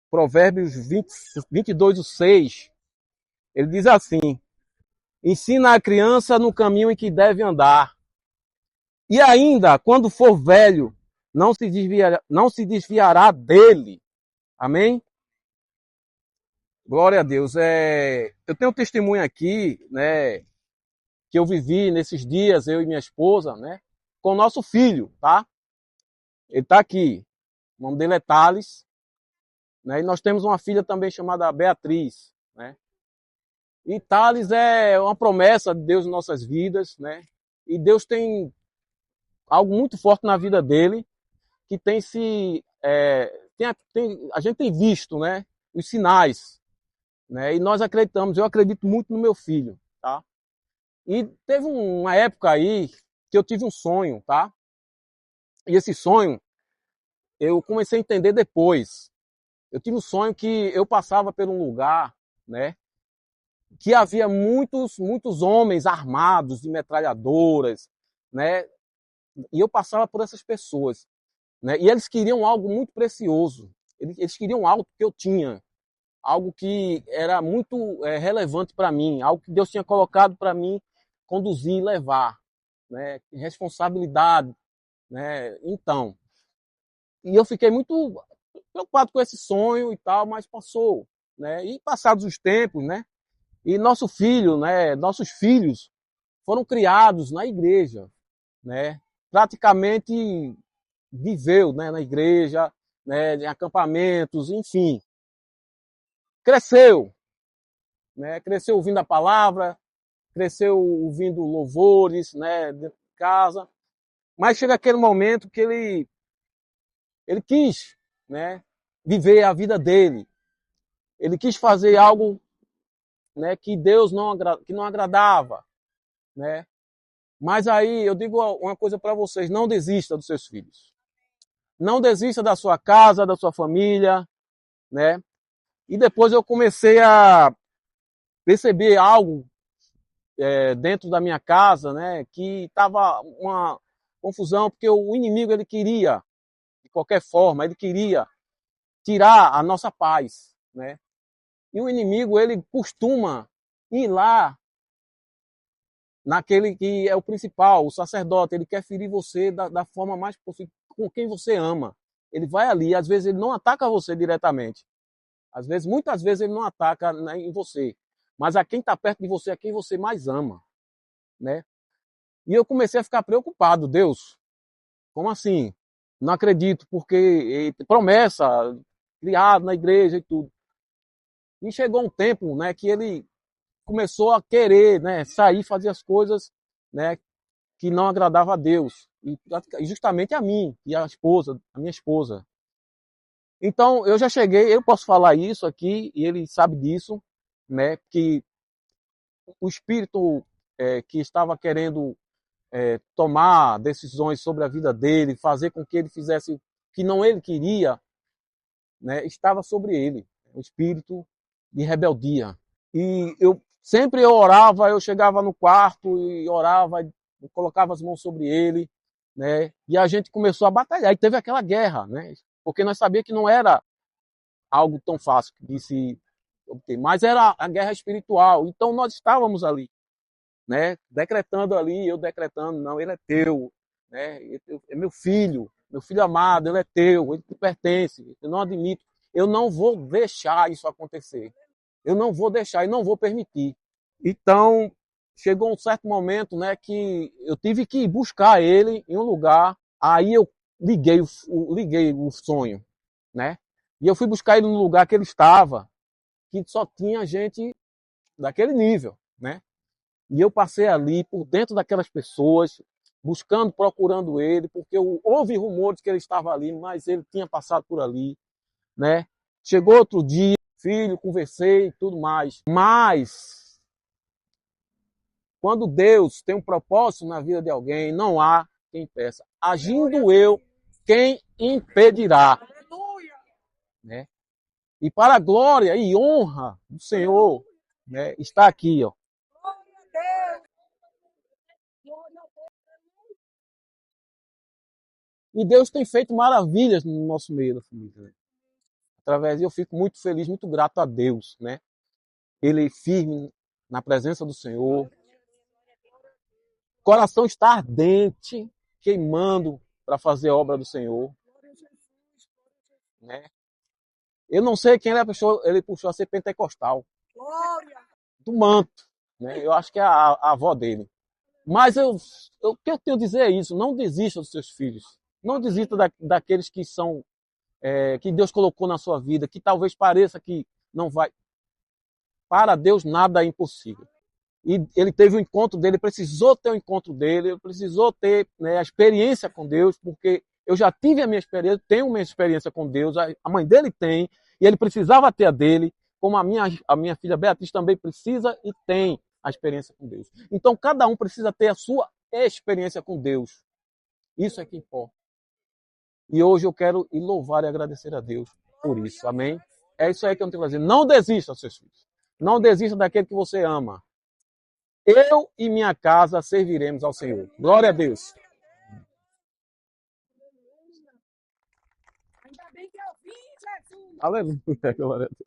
Provérbios 22:6, ele diz assim: ensina a criança no caminho em que deve andar. E ainda, quando for velho, não se desviará dele. Amém? Glória a Deus. Eu tenho um testemunho aqui, né, que eu vivi nesses dias, eu e minha esposa, né, com o nosso filho, tá? Ele está aqui. O nome dele é Thales, né? E nós temos uma filha também chamada Beatriz, né? E Thales é uma promessa de Deus em nossas vidas, né? E Deus tem algo muito forte na vida dele, que tem se... a gente tem visto, né? Os sinais, né? E nós acreditamos, eu acredito muito no meu filho, tá? E teve uma época aí que eu tive um sonho, tá? E esse sonho eu comecei a entender depois. Eu tive um sonho que eu passava por um lugar, né? Que havia muitos homens armados de metralhadoras, né? E eu passava por essas pessoas, né? E eles queriam algo muito precioso. Eles queriam algo que eu tinha, algo que era muito relevante para mim, algo que Deus tinha colocado para mim conduzir e levar, né? Responsabilidade, né? Então, e eu fiquei muito preocupado com esse sonho e tal, mas passou, né? E passados os tempos, né? E nosso filho, né? Nossos filhos foram criados na igreja, né? Praticamente viveu, né? Na igreja, né? Em acampamentos, enfim, cresceu, né? Cresceu ouvindo a palavra, cresceu ouvindo louvores, né? Dentro de casa, mas chega aquele momento que ele quis, né? Viver a vida dele. Ele quis fazer algo, né, que Deus que não agradava, né? Mas aí eu digo uma coisa para vocês: não desista dos seus filhos. Não desista da sua casa, da sua família, né? E depois eu comecei a perceber algo dentro da minha casa, né? Que estava uma confusão, porque o inimigo ele queria, de qualquer forma, ele queria tirar a nossa paz, né? E o inimigo ele costuma ir lá naquele que é o principal, o sacerdote, ele quer ferir você da forma mais possível, com quem você ama. Ele vai ali, às vezes ele não ataca você diretamente. Às vezes, muitas vezes ele não ataca, né, em você, mas a quem está perto de você, a quem você mais ama, né? E eu comecei a ficar preocupado, Deus, como assim? Não acredito, porque promessa, criado na igreja e tudo. E chegou um tempo, né, que ele começou a querer, né, sair, fazer as coisas, né, que não agradava a Deus, e justamente a mim e a minha esposa. Então, eu já cheguei, eu posso falar isso aqui, e ele sabe disso, né, que o espírito que estava querendo tomar decisões sobre a vida dele, fazer com que ele fizesse o que não ele queria, né, estava sobre ele, o espírito de rebeldia. E eu orava, eu chegava no quarto e orava, eu colocava as mãos sobre ele, né? E a gente começou a batalhar. E teve aquela guerra, né? Porque nós sabíamos que não era algo tão fácil de se obter, mas era a guerra espiritual. Então nós estávamos ali, né? Decretando ali, eu decretando, não, ele é teu, né? É meu filho amado, ele é teu, ele te pertence. Eu não admito, eu não vou deixar isso acontecer. Eu não vou deixar e não vou permitir. Então, chegou um certo momento, né, que eu tive que buscar ele em um lugar. Aí eu liguei o sonho, né? E eu fui buscar ele no lugar que ele estava, que só tinha gente daquele nível, né? E eu passei ali por dentro daquelas pessoas, buscando, procurando ele, porque houve rumores que ele estava ali, mas ele tinha passado por ali, né? Chegou outro dia, filho, conversei e tudo mais. Mas quando Deus tem um propósito na vida de alguém, não há quem impeça. Agindo eu, quem impedirá? Né? E para a glória e honra do Senhor, né, está aqui, ó. E Deus tem feito maravilhas no nosso meio da família, né? através, eu fico muito feliz, muito grato a Deus, né? Ele firme na presença do Senhor. O coração está ardente, queimando para fazer a obra do Senhor, né? Eu não sei quem ele puxou a ser pentecostal. Do manto, né? Eu acho que é a avó dele. Mas o que eu tenho a dizer é isso: não desista dos seus filhos. Não desista daqueles que são, que Deus colocou na sua vida, que talvez pareça que não vai. Para Deus nada é impossível. E ele teve o encontro dele, precisou ter o encontro dele, precisou ter, né, a experiência com Deus, porque eu já tive a minha experiência, tenho minha experiência com Deus, a mãe dele tem, e ele precisava ter a dele, como a minha filha Beatriz também precisa e tem a experiência com Deus. Então, cada um precisa ter a sua experiência com Deus. Isso é que importa. E hoje eu quero ir louvar e agradecer a Deus por isso. Amém? É isso aí que eu tenho que fazer. Não desista, seus filhos. Não desista daquele que você ama. Eu e minha casa serviremos ao Senhor. Glória a Deus. Ainda bem que eu vim, Jesus. Aleluia. Glória a Deus.